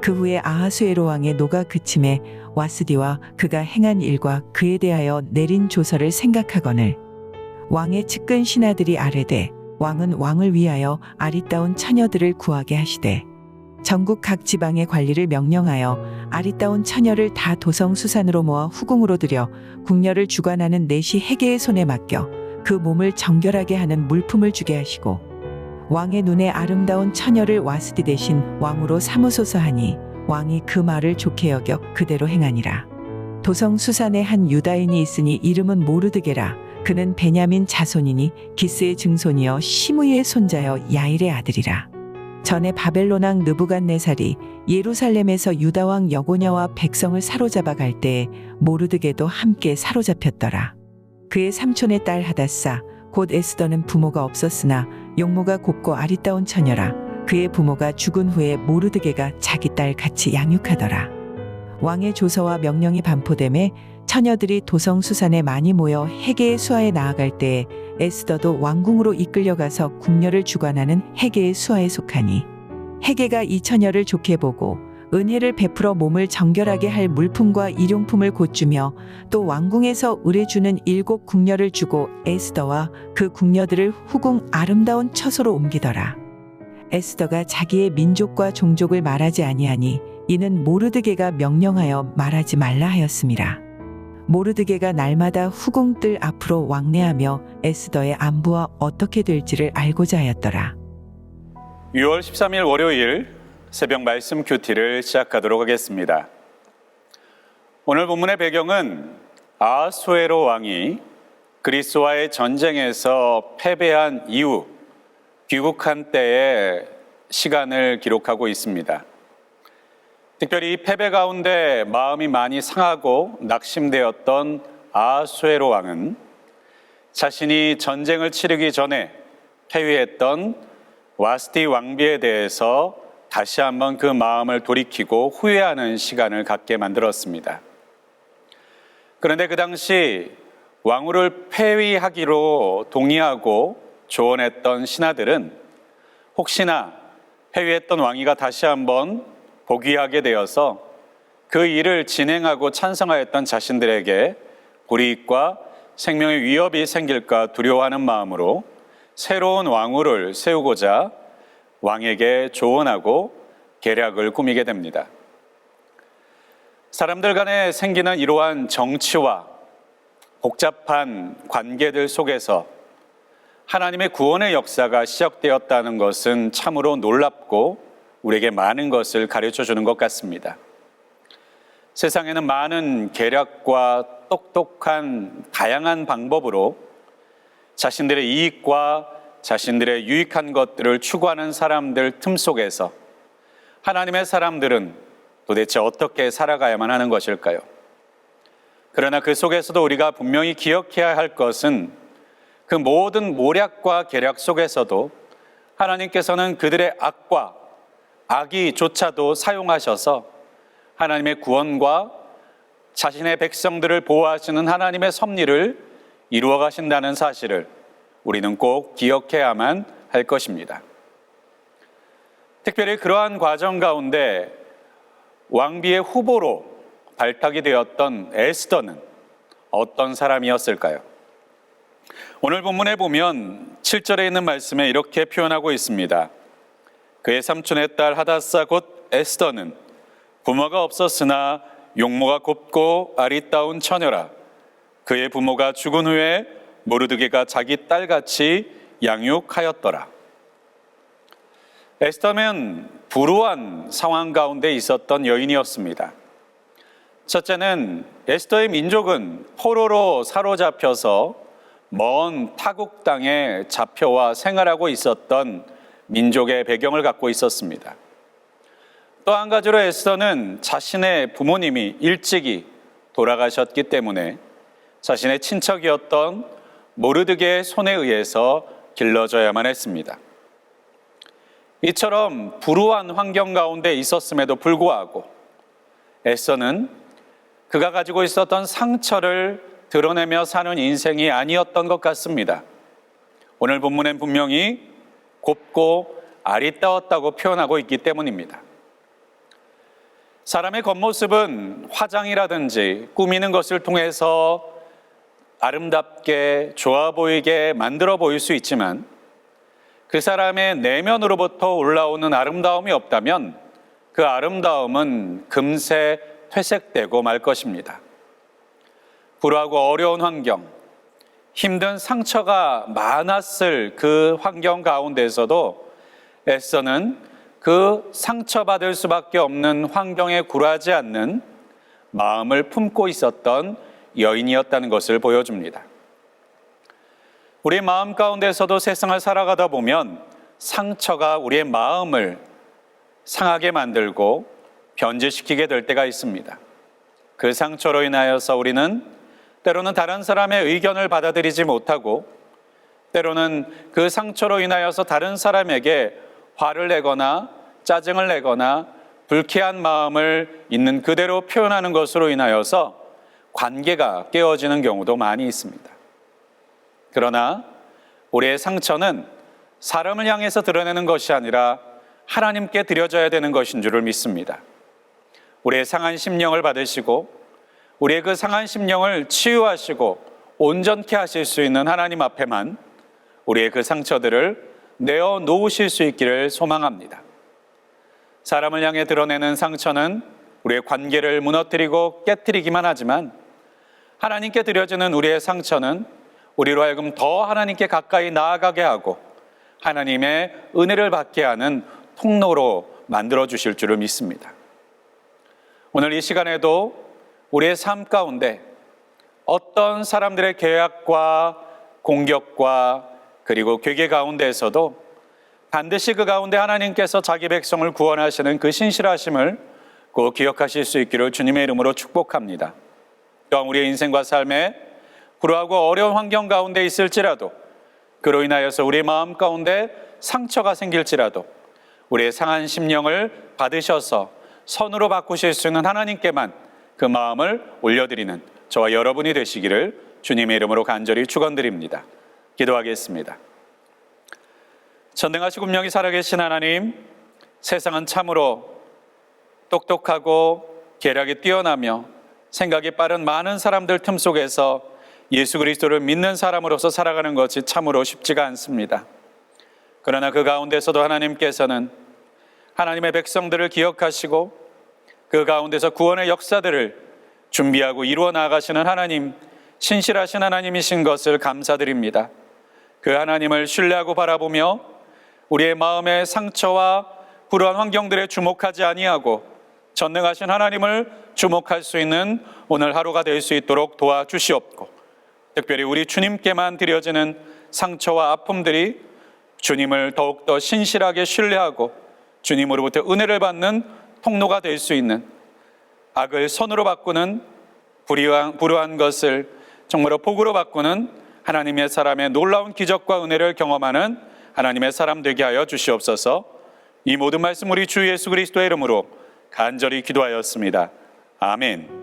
그 후에 아하수에로 왕의 노가 그침에 와스디와 그가 행한 일과 그에 대하여 내린 조서를 생각하거늘 왕의 측근 신하들이 아뢰되 왕은 왕을 위하여 아리따운 처녀들을 구하게 하시되 전국 각 지방의 관리를 명령하여 아리따운 처녀를 다 도성수산으로 모아 후궁으로 들여 궁녀를 주관하는 내시 해계의 손에 맡겨 그 몸을 정결하게 하는 물품을 주게 하시고 왕의 눈에 아름다운 처녀를 와스디 대신 왕으로 삼으소서 하니 왕이 그 말을 좋게 여겨 그대로 행하니라. 도성수산에 한 유다인이 있으니 이름은 모르드게라. 그는 베냐민 자손이니 기스의 증손이여 시므이의 손자여 야일의 아들이라. 전에 바벨론 왕 느부갓네살이 예루살렘에서 유다왕 여고냐와 백성을 사로잡아 갈 때에 모르드게도 함께 사로잡혔더라. 그의 삼촌의 딸 하닷사 곧 에스더는 부모가 없었으나 용모가 곱고 아리따운 처녀라. 그의 부모가 죽은 후에 모르드게가 자기 딸 같이 양육하더라. 왕의 조서와 명령이 반포됨에 처녀들이 도성수산에 많이 모여 해계의 수하에 나아갈 때에 에스더도 왕궁으로 이끌려가서 궁녀를 주관하는 해계의 수하에 속하니 해계가 이 처녀를 좋게 보고 은혜를 베풀어 몸을 정결하게 할 물품과 일용품을 곧 주며 또 왕궁에서 의뢰주는 7 궁녀를 주고 에스더와 그 궁녀들을 후궁 아름다운 처소로 옮기더라. 에스더가 자기의 민족과 종족을 말하지 아니하니 이는 모르드게가 명령하여 말하지 말라 하였음이라. 모르드게가 날마다 후궁들 앞으로 왕래하며 에스더의 안부와 어떻게 될지를 알고자 하였더라. 6월 13일 월요일 새벽 말씀 큐티를 시작하도록 하겠습니다. 오늘 본문의 배경은 아하수에로 왕이 그리스와의 전쟁에서 패배한 이후 귀국한 때의 시간을 기록하고 있습니다. 특별히 이 패배 가운데 마음이 많이 상하고 낙심되었던 아하수에로 왕은 자신이 전쟁을 치르기 전에 폐위했던 와스디 왕비에 대해서 다시 한번 그 마음을 돌이키고 후회하는 시간을 갖게 만들었습니다. 그런데 그 당시 왕후를 폐위하기로 동의하고 조언했던 신하들은 혹시나 폐위했던 왕위가 다시 한번 복위하게 되어서 그 일을 진행하고 찬성하였던 자신들에게 불이익과 생명의 위협이 생길까 두려워하는 마음으로 새로운 왕후를 세우고자 왕에게 조언하고 계략을 꾸미게 됩니다. 사람들 간에 생기는 이러한 정치와 복잡한 관계들 속에서 하나님의 구원의 역사가 시작되었다는 것은 참으로 놀랍고 우리에게 많은 것을 가르쳐 주는 것 같습니다. 세상에는 많은 계략과 똑똑한 다양한 방법으로 자신들의 이익과 자신들의 유익한 것들을 추구하는 사람들 틈 속에서 하나님의 사람들은 도대체 어떻게 살아가야만 하는 것일까요? 그러나 그 속에서도 우리가 분명히 기억해야 할 것은 그 모든 모략과 계략 속에서도 하나님께서는 그들의 악과 악의조차도 사용하셔서 하나님의 구원과 자신의 백성들을 보호하시는 하나님의 섭리를 이루어 가신다는 사실을 우리는 꼭 기억해야만 할 것입니다. 특별히 그러한 과정 가운데 왕비의 후보로 발탁이 되었던 에스더는 어떤 사람이었을까요? 오늘 본문에 보면 7절에 있는 말씀에 이렇게 표현하고 있습니다. 그의 삼촌의 딸 하닷사 곧 에스더는 부모가 없었으나 용모가 곱고 아리따운 처녀라. 그의 부모가 죽은 후에 모르드게가 자기 딸같이 양육하였더라. 에스더는 불우한 상황 가운데 있었던 여인이었습니다. 첫째는 에스더의 민족은 포로로 사로잡혀서 먼 타국 땅에 잡혀와 생활하고 있었던 민족의 배경을 갖고 있었습니다. 또 한 가지로 에스더는 자신의 부모님이 일찍이 돌아가셨기 때문에 자신의 친척이었던 모르드게의 손에 의해서 길러져야만 했습니다. 이처럼 불우한 환경 가운데 있었음에도 불구하고 에스더는 그가 가지고 있었던 상처를 드러내며 사는 인생이 아니었던 것 같습니다. 오늘 본문엔 분명히 곱고 아리따웠다고 표현하고 있기 때문입니다. 사람의 겉모습은 화장이라든지 꾸미는 것을 통해서 아름답게 좋아 보이게 만들어 보일 수 있지만 그 사람의 내면으로부터 올라오는 아름다움이 없다면 그 아름다움은 금세 퇴색되고 말 것입니다. 불우하고 어려운 환경, 힘든 상처가 많았을 그 환경 가운데서도 에서는 그 상처받을 수밖에 없는 환경에 굴하지 않는 마음을 품고 있었던 여인이었다는 것을 보여줍니다. 우리 마음 가운데서도 세상을 살아가다 보면 상처가 우리의 마음을 상하게 만들고 변질시키게 될 때가 있습니다. 그 상처로 인하여서 우리는 때로는 다른 사람의 의견을 받아들이지 못하고 때로는 그 상처로 인하여서 다른 사람에게 화를 내거나 짜증을 내거나 불쾌한 마음을 있는 그대로 표현하는 것으로 인하여서 관계가 깨어지는 경우도 많이 있습니다. 그러나 우리의 상처는 사람을 향해서 드러내는 것이 아니라 하나님께 드려져야 되는 것인 줄을 믿습니다. 우리의 상한 심령을 받으시고 우리의 그 상한 심령을 치유하시고 온전케 하실 수 있는 하나님 앞에만 우리의 그 상처들을 내어 놓으실 수 있기를 소망합니다. 사람을 향해 드러내는 상처는 우리의 관계를 무너뜨리고 깨뜨리기만 하지만 하나님께 드려지는 우리의 상처는 우리로 하여금 더 하나님께 가까이 나아가게 하고 하나님의 은혜를 받게 하는 통로로 만들어 주실 줄을 믿습니다. 오늘 이 시간에도 우리의 삶 가운데 어떤 사람들의 계약과 공격과 그리고 괴계 가운데에서도 반드시 그 가운데 하나님께서 자기 백성을 구원하시는 그 신실하심을 꼭 기억하실 수 있기를 주님의 이름으로 축복합니다. 또한 우리의 인생과 삶에 불우하고 어려운 환경 가운데 있을지라도 그로 인하여서 우리 마음 가운데 상처가 생길지라도 우리의 상한 심령을 받으셔서 선으로 바꾸실 수 있는 하나님께만 그 마음을 올려드리는 저와 여러분이 되시기를 주님의 이름으로 간절히 축원드립니다. 기도하겠습니다. 전능하시고 분명히 살아계신 하나님, 세상은 참으로 똑똑하고 계략이 뛰어나며 생각이 빠른 많은 사람들 틈 속에서 예수 그리스도를 믿는 사람으로서 살아가는 것이 참으로 쉽지가 않습니다. 그러나 그 가운데서도 하나님께서는 하나님의 백성들을 기억하시고 그 가운데서 구원의 역사들을 준비하고 이루어 나가시는 하나님, 신실하신 하나님이신 것을 감사드립니다. 그 하나님을 신뢰하고 바라보며 우리의 마음의 상처와 불우한 환경들에 주목하지 아니하고 전능하신 하나님을 주목할 수 있는 오늘 하루가 될 수 있도록 도와주시옵고, 특별히 우리 주님께만 드려지는 상처와 아픔들이 주님을 더욱더 신실하게 신뢰하고 주님으로부터 은혜를 받는 통로가 될 수 있는, 악을 선으로 바꾸는, 불우한 것을 정말로 복으로 바꾸는 하나님의 사람의 놀라운 기적과 은혜를 경험하는 하나님의 사람 되게 하여 주시옵소서. 이 모든 말씀 우리 주 예수 그리스도의 이름으로 간절히 기도하였습니다. 아멘.